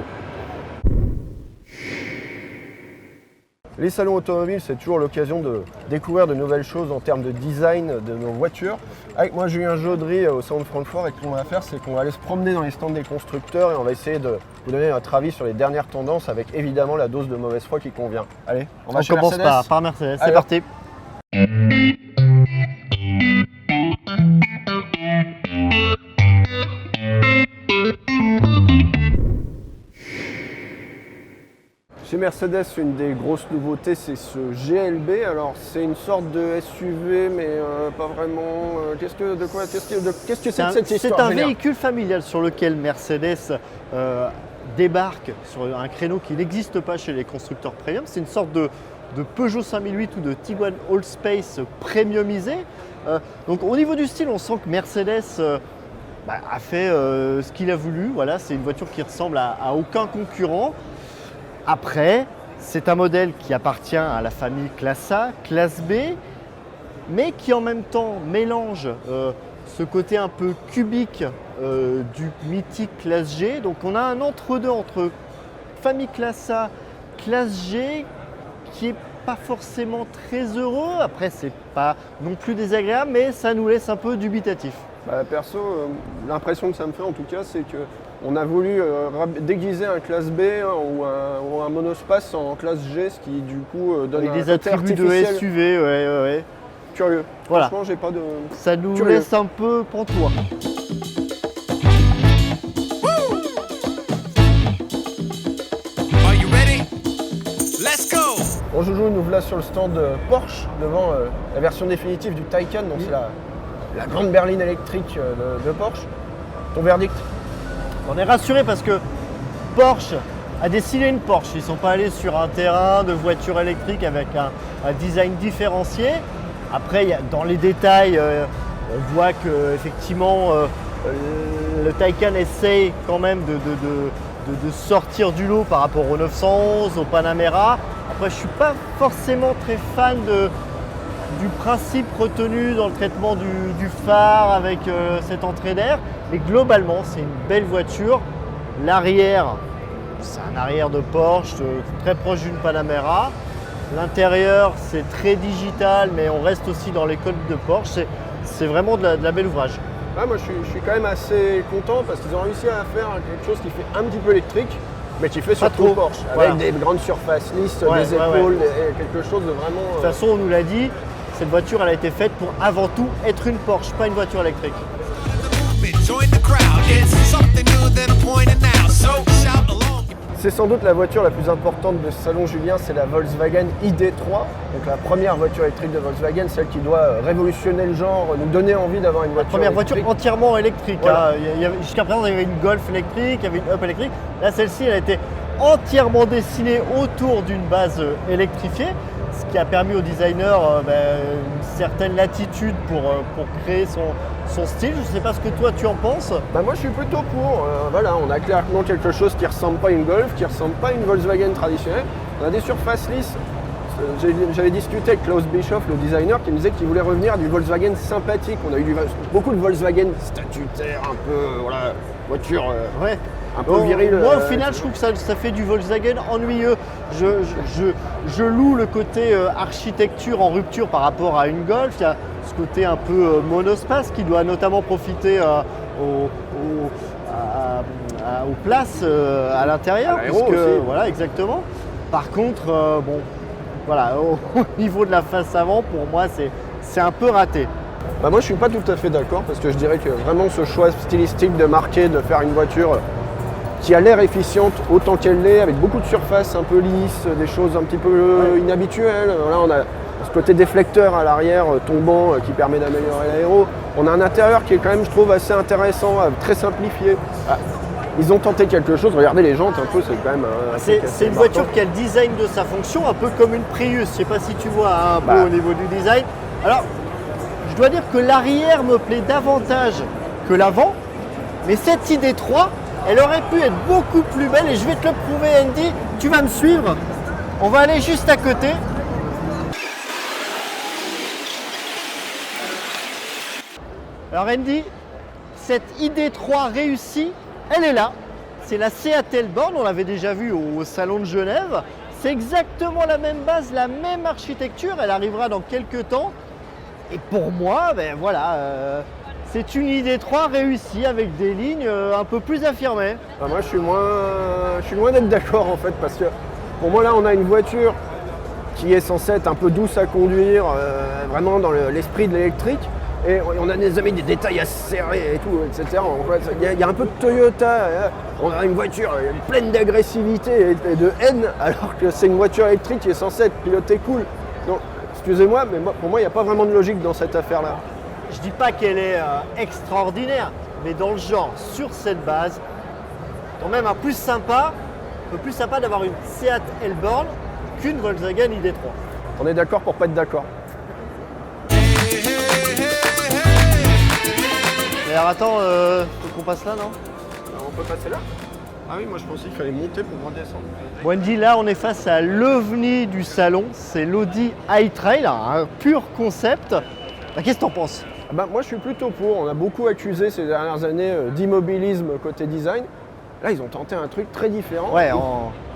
Les salons automobiles, c'est toujours l'occasion de découvrir de nouvelles choses en termes de design de nos voitures. Avec moi, Julien Jaudry au salon de Francfort, et ce qu'on va faire, c'est qu'on va aller se promener dans les stands des constructeurs et on va essayer de vous donner notre avis sur les dernières tendances avec évidemment la dose de mauvaise foi qui convient. Allez, on va chez commence Mercedes. par Mercedes, c'est Allez. parti. Chez Mercedes, une des grosses nouveautés, c'est ce GLB. Alors, c'est une sorte de SUV, mais pas vraiment. Qu'est-ce que c'est de cette histoire? C'est un Julien véhicule familial sur lequel Mercedes débarque sur un créneau qui n'existe pas chez les constructeurs premium. C'est une sorte de Peugeot 5008 ou de Tiguan Allspace premiumisé. Donc au niveau du style, on sent que Mercedes a fait ce qu'il a voulu. Voilà, c'est une voiture qui ressemble à aucun concurrent. Après, c'est un modèle qui appartient à la famille classe A, classe B, mais qui en même temps mélange ce côté un peu cubique du mythique classe G. Donc on a un entre-deux entre famille classe A, classe G, qui n'est pas forcément très heureux. Après, c'est pas non plus désagréable, mais ça nous laisse un peu dubitatif. Perso, l'impression que ça me fait en tout cas, c'est qu'on a voulu déguiser un classe B ou un monospace en classe G, ce qui du coup donne avec un des côté attributs de artificiel SUV, ouais. curieux. Voilà. Franchement, j'ai pas de... Ça nous Curieux. laisse un peu pantois. Are you ready? Let's go! Bon Joujou, nous voilà sur le stand Porsche, devant la version définitive du Taycan, donc c'est la grande berline électrique de Porsche. Ton verdict? On est rassuré parce que Porsche a dessiné une Porsche. Ils ne sont pas allés sur un terrain de voiture électrique avec un design différencié. Après, dans les détails, on voit qu'effectivement le Taycan essaye quand même de sortir du lot par rapport au 911, au Panamera. Après, je ne suis pas forcément très fan du principe retenu dans le traitement du phare avec cette entrée d'air. Mais globalement, c'est une belle voiture. L'arrière, c'est un arrière de Porsche, très proche d'une Panamera. L'intérieur, c'est très digital, mais on reste aussi dans les codes de Porsche. C'est vraiment de la belle ouvrage. Ouais, moi je suis quand même assez content parce qu'ils ont réussi à faire quelque chose qui fait un petit peu électrique, mais qui fait surtout trop. Porsche, Voilà. avec des grandes surfaces lisses, Ouais, des ouais, épaules, et quelque chose de vraiment... De toute façon, on nous l'a dit, cette voiture elle a été faite pour avant tout être une Porsche, pas une voiture électrique. Join the crowd. It's something new that I'm pointing out. So shout along. C'est sans doute la voiture la plus importante de ce salon, Julien, c'est la Volkswagen ID.3, donc la première voiture électrique de Volkswagen, celle qui doit révolutionner le genre, nous donner envie d'avoir une voiture Première électrique. voiture entièrement électrique. Voilà. Jusqu'à présent, il y avait une Golf électrique, il y avait une Up électrique. Là, celle-ci, elle a été entièrement dessinée autour d'une base électrifiée, ce qui a permis au designer une certaine latitude pour créer son style. Je ne sais pas ce que toi tu en penses. Bah moi je suis plutôt pour. Voilà, on a clairement quelque chose qui ressemble pas à une Golf, qui ressemble pas à une Volkswagen traditionnelle. On a des surfaces lisses. J'avais discuté avec Klaus Bischoff, le designer, qui me disait qu'il voulait revenir à du Volkswagen sympathique. On a eu beaucoup de Volkswagen statutaires, un peu, voilà, voiture Ouais. un peu virile. Moi, au final, je trouve que ça fait du Volkswagen ennuyeux. Je loue le côté architecture en rupture par rapport à une Golf. Il y a ce côté un peu monospace qui doit notamment profiter aux places à l'intérieur. À l'aéro puisque- aussi. Voilà, exactement. Par contre, voilà, au niveau de la face avant, pour moi, c'est un peu raté. Bah moi je suis pas tout à fait d'accord parce que je dirais que vraiment ce choix stylistique de marquer, de faire une voiture qui a l'air efficiente autant qu'elle l'est, avec beaucoup de surface un peu lisse, des choses un petit peu inhabituelles. Là on a ce côté déflecteur à l'arrière tombant qui permet d'améliorer l'aéro. On a un intérieur qui est quand même, je trouve, assez intéressant, très simplifié. Ils ont tenté quelque chose, regardez les jantes un peu, c'est quand même un truc assez C'est une marquant. voiture qui a le design de sa fonction, un peu comme une Prius. Je sais pas si tu vois un peu Bah. au niveau du design. Alors, je dois dire que l'arrière me plaît davantage que l'avant, mais cette ID3, elle aurait pu être beaucoup plus belle et je vais te le prouver, Andy. Tu vas me suivre. On va aller juste à côté. Alors Andy, cette ID3 réussie, elle est là. C'est la Seat Elborn, on l'avait déjà vue au Salon de Genève. C'est exactement la même base, la même architecture. Elle arrivera dans quelques temps. Et pour moi, c'est une ID3 réussie avec des lignes un peu plus affirmées. Ah, moi je suis loin d'être d'accord en fait parce que pour moi là on a une voiture qui est censée être un peu douce à conduire, vraiment dans l'esprit de l'électrique. Et on a des détails à serrer et tout, etc. Il y a un peu de Toyota. On a une voiture pleine d'agressivité et de haine, alors que c'est une voiture électrique qui est censée être pilotée cool. Donc, excusez-moi, mais pour moi, il n'y a pas vraiment de logique dans cette affaire-là. Je dis pas qu'elle est extraordinaire, mais dans le genre, sur cette base, quand même un peu plus sympa d'avoir une Seat Elborn qu'une Volkswagen ID3. On est d'accord pour pas être d'accord. Mais alors attends, faut qu'on passe là, non? On peut passer là? Ah oui, moi je pensais qu'il fallait monter pour redescendre. Wendy, là on est face à l'ovni du salon, c'est l'Audi i-Trail, un pur concept. Qu'est-ce que t'en penses? Moi je suis plutôt pour. On a beaucoup accusé ces dernières années d'immobilisme côté design. Là ils ont tenté un truc très différent. Ouais,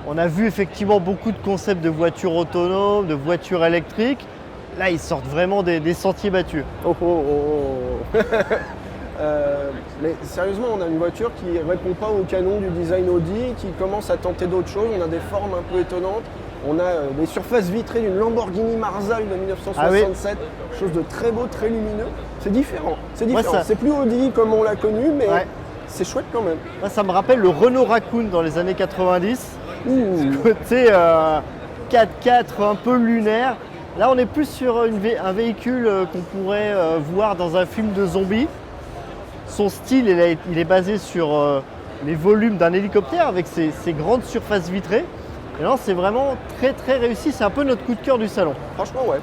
on a vu effectivement beaucoup de concepts de voitures autonomes, de voitures électriques. Là ils sortent vraiment des sentiers battus. Mais sérieusement, on a une voiture qui ne répond pas au canon du design Audi, qui commence à tenter d'autres choses. On a des formes un peu étonnantes. On a des surfaces vitrées d'une Lamborghini Marzal de 1967, chose de très beau, très lumineux. C'est différent. C'est différent. C'est plus Audi comme on l'a connu, mais c'est chouette quand même. Moi, ça me rappelle le Renault Raccoon dans les années 90. Côté 4x4 un peu lunaire. Là, on est plus sur un véhicule qu'on pourrait voir dans un film de zombies. Son style, il est basé sur les volumes d'un hélicoptère avec ses grandes surfaces vitrées. Et là, c'est vraiment très très réussi. C'est un peu notre coup de cœur du salon. Franchement, ouais.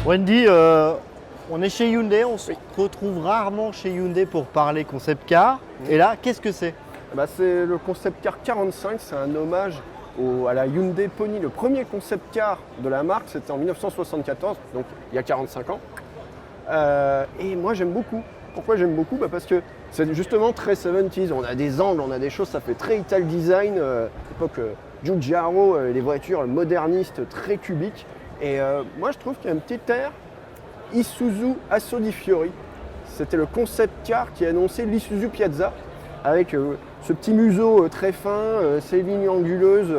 Wendy, on est chez Hyundai. On se retrouve rarement chez Hyundai pour parler concept car. Et là, qu'est-ce que c'est? C'est le concept car 45. C'est un hommage à la Hyundai Pony. Le premier concept car de la marque, c'était en 1974, donc il y a 45 ans. Et moi, j'aime beaucoup. Pourquoi j'aime beaucoup? Parce que c'est justement très 70s. On a des angles, on a des choses, ça fait très Ital design. Époque Giugiaro, les voitures modernistes, très cubiques. Et moi, je trouve qu'il y a un petit air Isuzu Asso di Fiori. C'était le concept car qui annonçait l'Isuzu Piazza, avec ce petit museau très fin, ces lignes anguleuses,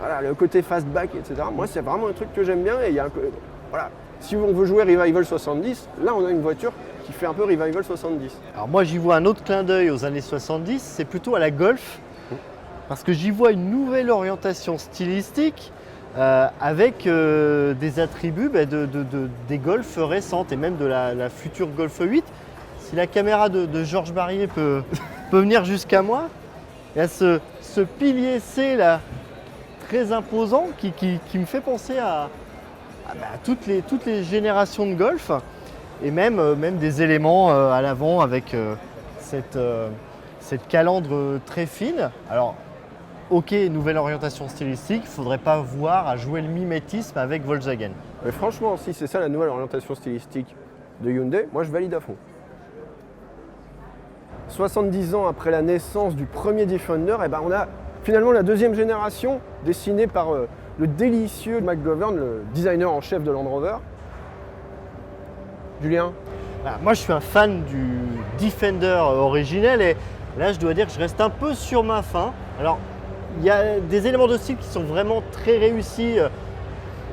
voilà, le côté fastback, etc. Moi, c'est vraiment un truc que j'aime bien. Et il y a voilà. Si on veut jouer Revival 70, là, on a une voiture qui fait un peu Revival 70. Alors moi, j'y vois un autre clin d'œil aux années 70, c'est plutôt à la Golf, parce que j'y vois une nouvelle orientation stylistique avec des attributs des Golf récentes et même de la future Golf 8. Si la caméra de Georges Barrier peut venir jusqu'à moi, Il y a ce pilier C là, très imposant, qui me fait penser à toutes les générations de Golf, et même des éléments à l'avant avec cette calandre très fine. Alors, ok, nouvelle orientation stylistique, il ne faudrait pas voir à jouer le mimétisme avec Volkswagen. Mais franchement, si c'est ça la nouvelle orientation stylistique de Hyundai, moi je valide à fond. 70 ans après la naissance du premier Defender, eh ben on a finalement la deuxième génération dessinée par le délicieux McGovern, le designer en chef de Land Rover. Julien? Voilà, moi je suis un fan du Defender originel, et là je dois dire que je reste un peu sur ma faim. Alors il y a des éléments de style qui sont vraiment très réussis,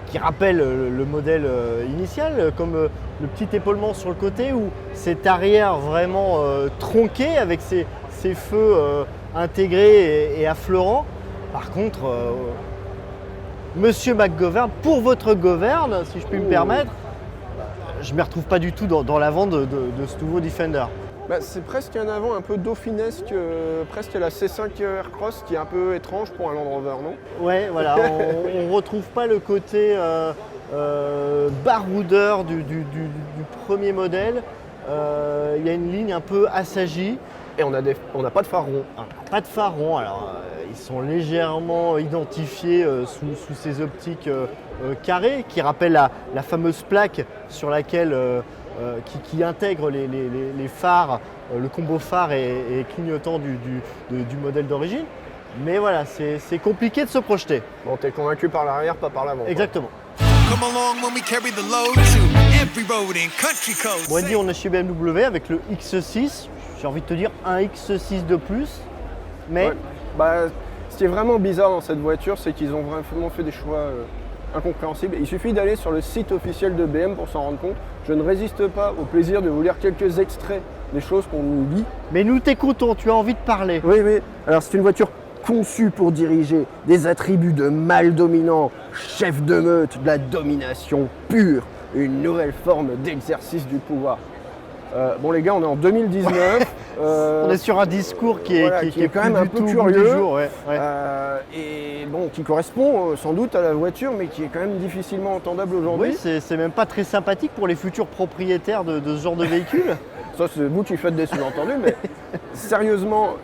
qui rappellent le modèle initial, comme le petit épaulement sur le côté, ou cet arrière vraiment tronqué avec ses feux intégrés et affleurants. Par contre, Monsieur McGovern, pour votre Govern, si je puis me permettre, je ne me retrouve pas du tout dans la vente de ce nouveau Defender. Bah, c'est presque un avant un peu dauphinesque, presque la C5 Aircross, qui est un peu étrange pour un Land Rover, non? Ouais, voilà, on ne retrouve pas le côté baroudeur du premier modèle. Il y a une ligne un peu assagie. Et on n'a pas de phare rond. Pas de phare rond, alors ils sont légèrement identifiés sous ces optiques carrées, qui rappellent la fameuse plaque sur laquelle qui intègre les phares, le combo phare et clignotant du modèle d'origine. Mais voilà, c'est compliqué de se projeter. Bon, t'es convaincu par l'arrière, pas par l'avant. Exactement. Come along when we carry the load to every road in country code. Bon, Andy, on est chez BMW avec le X6. J'ai envie de te dire un X6 de plus, mais Ouais. Bah, ce qui est vraiment bizarre dans cette voiture, c'est qu'ils ont vraiment fait des choix incompréhensibles. Il suffit d'aller sur le site officiel de BM pour s'en rendre compte. Je ne résiste pas au plaisir de vous lire quelques extraits des choses qu'on nous dit. mais nous t'écoutons, tu as envie de parler. Oui, oui. Alors, c'est une voiture conçue pour diriger, des attributs de mâle dominant, chef de meute, de la domination pure, une nouvelle forme d'exercice du pouvoir. Bon les gars, on est en 2019. On est sur un discours qui est, voilà, qui est quand plus même un du peu tout au goût curieux. du jour, ouais. Et bon, qui correspond sans doute à la voiture, mais qui est quand même difficilement entendable aujourd'hui. Oui, c'est même pas très sympathique pour les futurs propriétaires de ce genre de véhicule. Ça, c'est vous qui faites des sous-entendus, mais sérieusement,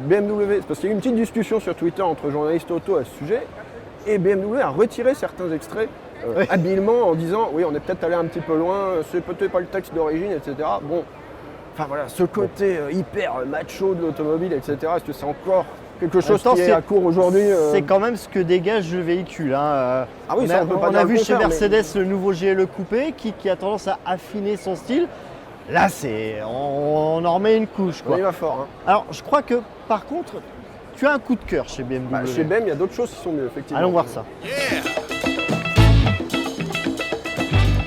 BMW, parce qu'il y a eu une petite discussion sur Twitter entre journalistes auto à ce sujet, et BMW a retiré certains extraits habilement en disant oui, on est peut-être allé un petit peu loin, c'est peut-être pas le texte d'origine, etc. Bon, enfin voilà, ce côté hyper macho de l'automobile, etc. Est-ce que c'est encore quelque chose temps, qui est c'est- à court aujourd'hui C'est quand même ce que dégage le véhule. Hein. Ah oui, ça, on peut pas on dire a le vu chez contraire, mais- Mercedes le nouveau GLE coupé qui a tendance à affiner son style. Là, on en remet une couche, on quoi. y va fort. Hein. Alors, je crois que par contre, tu as un coup de cœur chez BMW. Bah, chez BM, il y a d'autres choses qui sont mieux, effectivement. Allons voir ça. Yeah.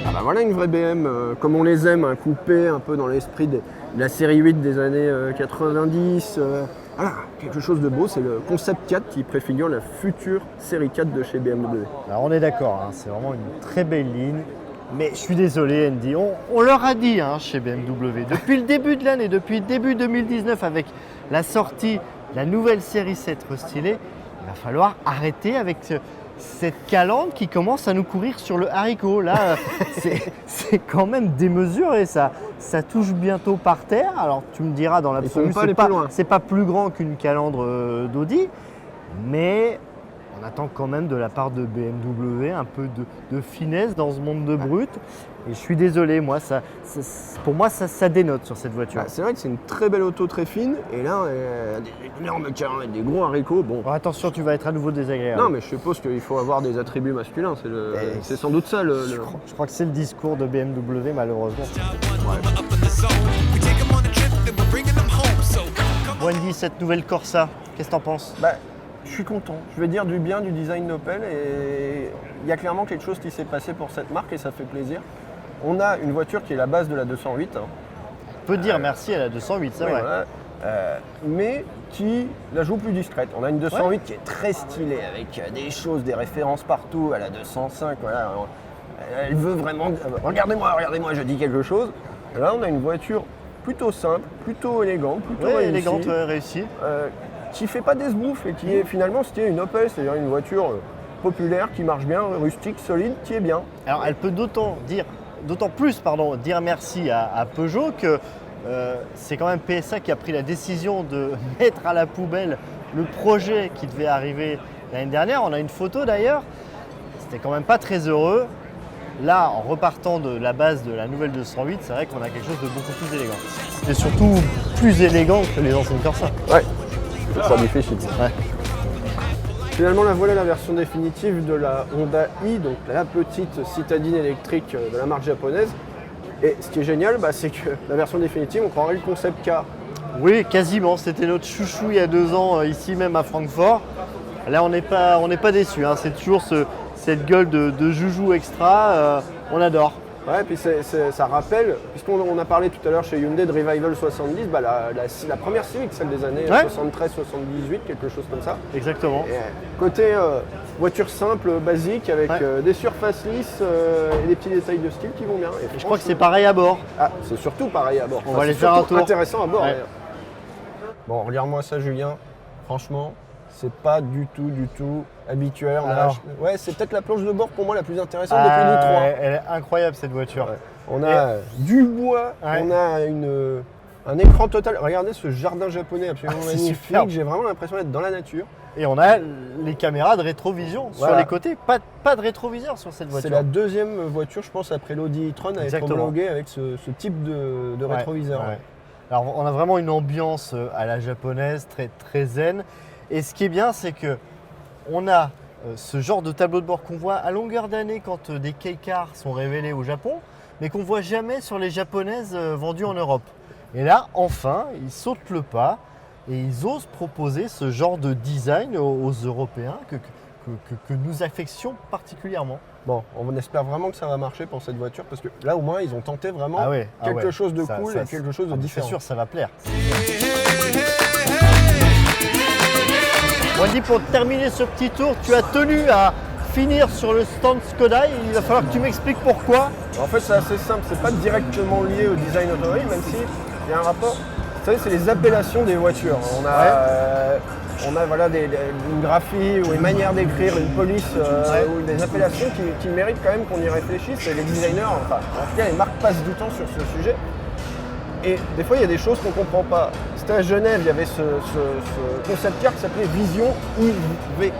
Ah bah voilà une vraie BM, comme on les aime, un coupé un peu dans l'esprit de la série 8 des années 90. Voilà, quelque chose de beau, c'est le concept 4 qui préfigure la future série 4 de chez BMW. Alors, on est d'accord, hein, c'est vraiment une très belle ligne. Mais je suis désolé, Andy, on leur a dit chez BMW, depuis le début de l'année, depuis début 2019, avec la sortie de la nouvelle série 7 restylée, il va falloir arrêter avec cette calandre qui commence à nous courir sur le haricot. Là, c'est quand même démesuré, ça touche bientôt par terre. Alors tu me diras, dans l'absolu, Ils sont pas allés plus loin. c'est pas plus grand qu'une calandre d'Audi, mais on attend quand même de la part de BMW un peu de finesse dans ce monde de brut. Et je suis désolé, moi, pour moi, ça dénote sur cette voiture. Bah, c'est vrai que c'est une très belle auto très fine, et là, des énormes carrés, des gros haricots. Bon. Alors, attention, tu vas être à nouveau désagréable. Non, mais je suppose qu'il faut avoir des attributs masculins, c'est sans doute ça le. Je crois que c'est le discours de BMW, malheureusement. Up in the zone. We take 'em on a trip, then we're bringing 'em home. So come on. Wendy, cette nouvelle Corsa, qu'est-ce que t'en penses? Bah, je suis content. Je vais dire du bien du design d'Opel, et il y a clairement quelque chose qui s'est passé pour cette marque et ça fait plaisir. On a une voiture qui est la base de la 208, hein. On peut dire merci à la 208, c'est Oui, vrai. voilà. Mais qui la joue plus discrète. On a une 208 qui est très stylée, avec des choses, des références partout, à la 205. Voilà. Elle veut vraiment... Regardez-moi, je dis quelque chose. Là, on a une voiture plutôt simple, plutôt élégante, plutôt Ouais, réussie, élégante, réussie. qui fait pas des sbouffes et qui est finalement c'était une Opel, c'est-à-dire une voiture populaire qui marche bien, rustique, solide, qui est bien. Alors elle peut d'autant plus dire merci à Peugeot que c'est quand même PSA qui a pris la décision de mettre à la poubelle le projet qui devait arriver l'année dernière. On a une photo d'ailleurs, c'était quand même pas très heureux. Là, en repartant de la base de la nouvelle 208, c'est vrai qu'on a quelque chose de beaucoup plus élégant. Et surtout plus élégant que les anciennes Corsa. Ouais, c'est pas difficile. Ouais. Finalement, là voilà la version définitive de la Honda i, donc la petite citadine électrique de la marque japonaise. Et ce qui est génial, c'est que la version définitive, on croirait le concept car. Oui, quasiment. C'était notre chouchou il y a 2 ans, ici même à Francfort. Là, on n'est pas déçus. Hein. C'est toujours cette gueule de joujou extra. On adore. Ouais, puis ça rappelle, puisqu'on a parlé tout à l'heure chez Hyundai de Revival 70, la première Civic, celle des années 73-78, quelque chose comme ça. Exactement. Et, côté voiture simple, basique, avec des surfaces lisses et des petits détails de style qui vont bien. Et je crois que c'est pareil à bord. Ah, c'est surtout pareil à bord. On va aller faire un tour. Intéressant à bord. Ouais. Bon, regarde-moi ça, Julien. Franchement, c'est pas du tout habituel. Ouais, c'est peut-être la planche de bord pour moi la plus intéressante depuis l'I3. Elle est incroyable cette voiture. Ouais. On a du bois, on a un écran total. Regardez ce jardin japonais absolument magnifique. Superbe. J'ai vraiment l'impression d'être dans la nature. Et on a les caméras de rétrovision sur les côtés. Pas de rétroviseur sur cette voiture. C'est la deuxième voiture, je pense, après l'Audi e-tron à être homologuée avec ce type de rétroviseur. Ouais. Alors on a vraiment une ambiance à la japonaise, très, très zen. Et ce qui est bien, c'est que on a ce genre de tableau de bord qu'on voit à longueur d'année quand des kei-cars sont révélés au Japon, mais qu'on ne voit jamais sur les japonaises vendues en Europe. Et là, enfin, ils sautent le pas et ils osent proposer ce genre de design aux Européens que nous affections particulièrement. Bon, on espère vraiment que ça va marcher pour cette voiture parce que là, au moins, ils ont tenté vraiment quelque chose de cool et quelque chose de différent. C'est sûr, ça va plaire. Wendy, pour terminer ce petit tour, tu as tenu à finir sur le stand Skoda. Il va falloir que tu m'expliques pourquoi. En fait, c'est assez simple. C'est pas directement lié au design automobile, même s'il y a un rapport. Vous savez, c'est les appellations des voitures. On a voilà, une graphie ou une manière d'écrire, une police ou des appellations qui méritent quand même qu'on y réfléchisse. Et les designers, enfin, en tout cas, les marques passent du temps sur ce sujet. Et des fois, il y a des choses qu'on ne comprend pas. C'était à Genève, il y avait ce concept car qui s'appelait Vision IV.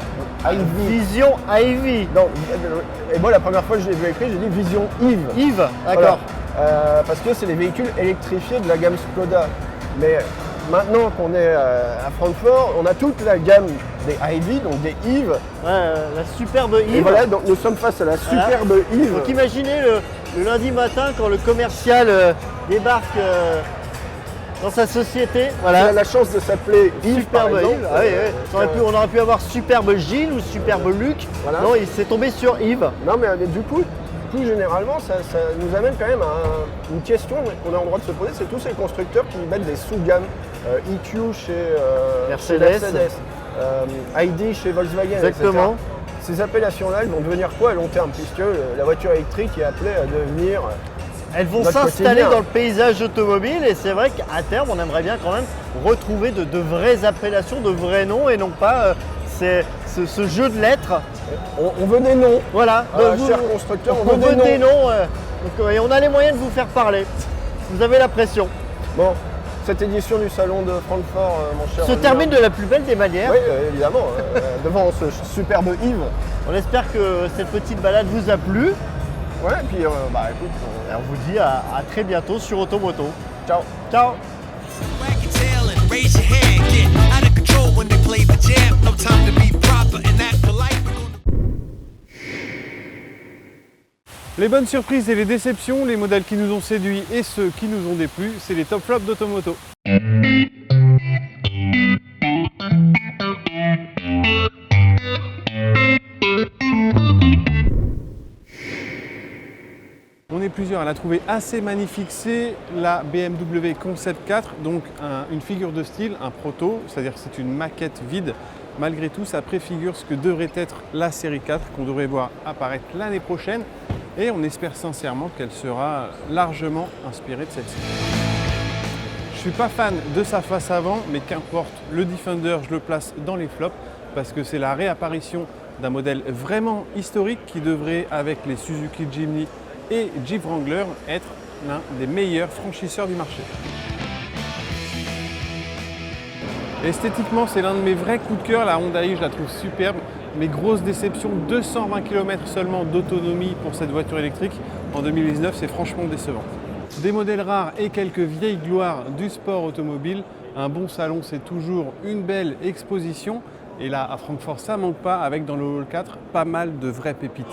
Vision IV. Non, et moi, la première fois que je l'ai vu écrit, j'ai dit Vision IV. IV, d'accord. Voilà. Parce que c'est les véhicules électrifiés de la gamme Skoda. Mais maintenant qu'on est à Francfort, on a toute la gamme des IV, donc des IV. La superbe IV. Et voilà, donc nous sommes face à la superbe IV. Donc imaginez le lundi matin quand le commercial débarque dans sa société. Voilà. Il a la chance de s'appeler Yves, Superbe Yves. Ah, oui. On aurait pu avoir Superbe Gilles ou Superbe Luc. Voilà. Non, il s'est tombé sur Yves. Non, mais du coup, plus généralement, ça nous amène quand même à une question qu'on a le droit de se poser. C'est tous ces constructeurs qui mettent des sous-gammes. EQ chez Mercedes, ID chez Volkswagen, exactement. Etc. Ces appellations-là, elles vont devenir quoi à long terme, puisque la voiture électrique est appelée à devenir... Elles vont s'installer dans le paysage automobile et c'est vrai qu'à terme, on aimerait bien quand même retrouver de vraies appellations, de vrais noms et non pas ce jeu de lettres. On veut des noms. Voilà. Chers constructeurs, on veut des noms. Et on a les moyens de vous faire parler. Vous avez la pression. Bon, cette édition du salon de Francfort, mon cher... Se termine de la plus belle des manières. Oui, évidemment, devant ce superbe Yves. On espère que cette petite balade vous a plu. Ouais, et puis écoute, on vous dit à très bientôt sur Automoto. Ciao. Ciao. Les bonnes surprises et les déceptions, les modèles qui nous ont séduits et ceux qui nous ont déplu, c'est les top flops d'Automoto. On est plusieurs à la trouver assez magnifique, c'est la BMW Concept 4, donc une figure de style, un proto, c'est-à-dire que c'est une maquette vide. Malgré tout, ça préfigure ce que devrait être la série 4 qu'on devrait voir apparaître l'année prochaine et on espère sincèrement qu'elle sera largement inspirée de celle-ci. Je suis pas fan de sa face avant, mais qu'importe, le Defender, je le place dans les flops parce que c'est la réapparition d'un modèle vraiment historique qui devrait, avec les Suzuki Jimny et Jeep Wrangler, être l'un des meilleurs franchisseurs du marché. Esthétiquement, c'est l'un de mes vrais coups de cœur. La Honda i, je la trouve superbe. Mais grosse déception, 220 km seulement d'autonomie pour cette voiture électrique. En 2019, c'est franchement décevant. Des modèles rares et quelques vieilles gloires du sport automobile. Un bon salon, c'est toujours une belle exposition. Et là, à Francfort, ça manque pas, avec dans le Hall 4, pas mal de vraies pépites.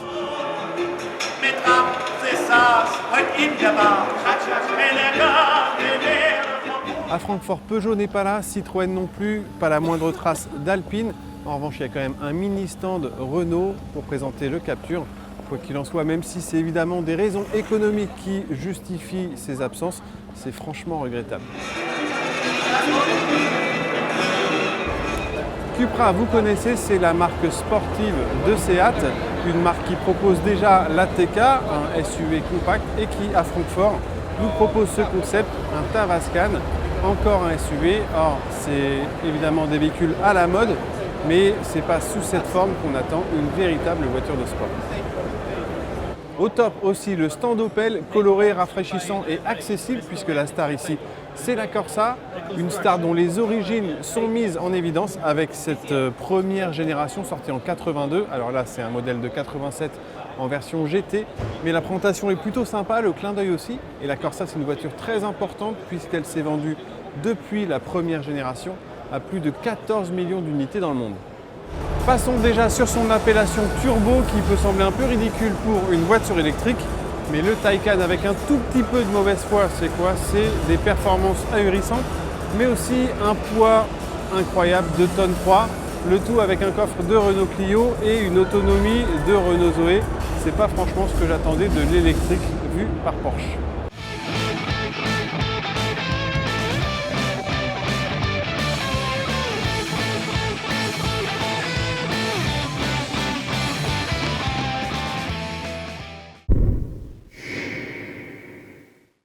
À Francfort, Peugeot n'est pas là, Citroën non plus, pas la moindre trace d'Alpine. En revanche, il y a quand même un mini stand Renault pour présenter le Captur. Quoi qu'il en soit, même si c'est évidemment des raisons économiques qui justifient ces absences, c'est franchement regrettable. Cupra, vous connaissez, c'est la marque sportive de Seat, une marque qui propose déjà l'ATK, un SUV compact, et qui, à Francfort, nous propose ce concept, un Tavascan, encore un SUV. Or, c'est évidemment des véhicules à la mode, mais ce n'est pas sous cette forme qu'on attend une véritable voiture de sport. Au top aussi le stand Opel, coloré, rafraîchissant et accessible, puisque la star ici, c'est la Corsa, une star dont les origines sont mises en évidence avec cette première génération sortie en 82. Alors là, c'est un modèle de 87 en version GT, mais la présentation est plutôt sympa, le clin d'œil aussi. Et la Corsa, c'est une voiture très importante puisqu'elle s'est vendue depuis la première génération à plus de 14 millions d'unités dans le monde. Passons déjà sur son appellation turbo qui peut sembler un peu ridicule pour une voiture électrique, mais le Taycan avec un tout petit peu de mauvaise foi, c'est quoi? C'est des performances ahurissantes, mais aussi un poids incroyable, 2 tonnes 3, le tout avec un coffre de Renault Clio et une autonomie de Renault Zoé. C'est pas franchement ce que j'attendais de l'électrique vu par Porsche.